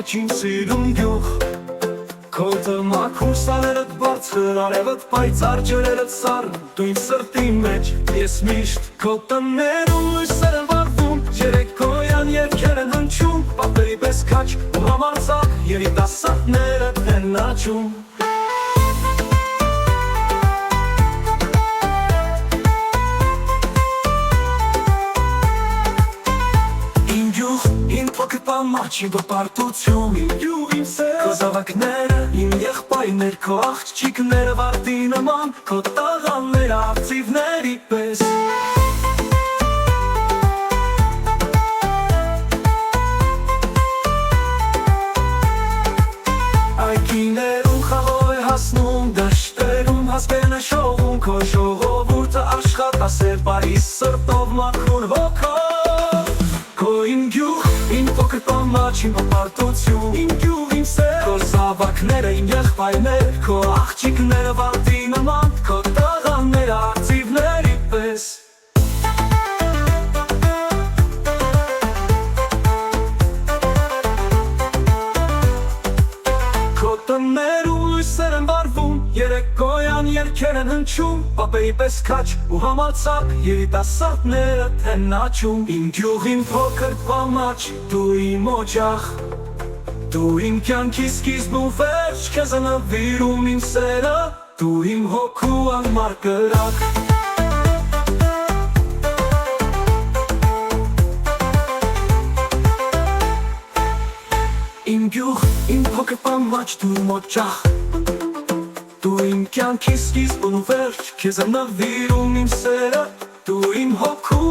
առաջին սիրուն գյուղ Քոթը մաքուր սաներըդ բարձր արևըդ պայծառ ջրերըդ սառն Դու իմ սրտի մեջ ես միշտ Քո տներում լույսեր են վառվում Երեկոյան երգեր են հնչում Պապերի պես քաչ ու համարձակ երիտասարդներդ են աճում Մաչի բպարտություն Իմ գյուղ, իմ սեր Քո զավակները, իմ եղբայրներ Քո աղջիկները վարդի նման Քո տաղանները արծիվների պես Այգիներում խաղով է հասնում Դաշտերում հասկեն է շողում Քո ժողովուրդը աշխատասեր Բարի սրտով մաքուր հոգով Քո իմ գյուղ Իմ փոքր պամաչ, իմ ապարտություն Իմ գյուղ, իմ սեր Քո զավակները, իմ եղբայրներ Քո աղջիկները վարդի նման Քո տաղանները արծիվների պես Քո տներում լույսեր են վառվում Երեկոյան երգեր են հնչում Պապերի պես քաչ ու համարձակ Երիտասարդներդ են աճում Իմ գյուղ, իմ փոքր պամաչ Դու իմ օջախ Դու իմ կյանքի սկիզբն ու վերջ Քեզ է նվիրում իմ սերը Դու իմ հոգու անմար կրակ Իմ գյուղ, իմ փոքր պամաչ Դու իմ օջախ Դու իմ կյանքի սկիզբն ու վերջ Քեզ է նվիրում իմ սերը Դու իմ հոգու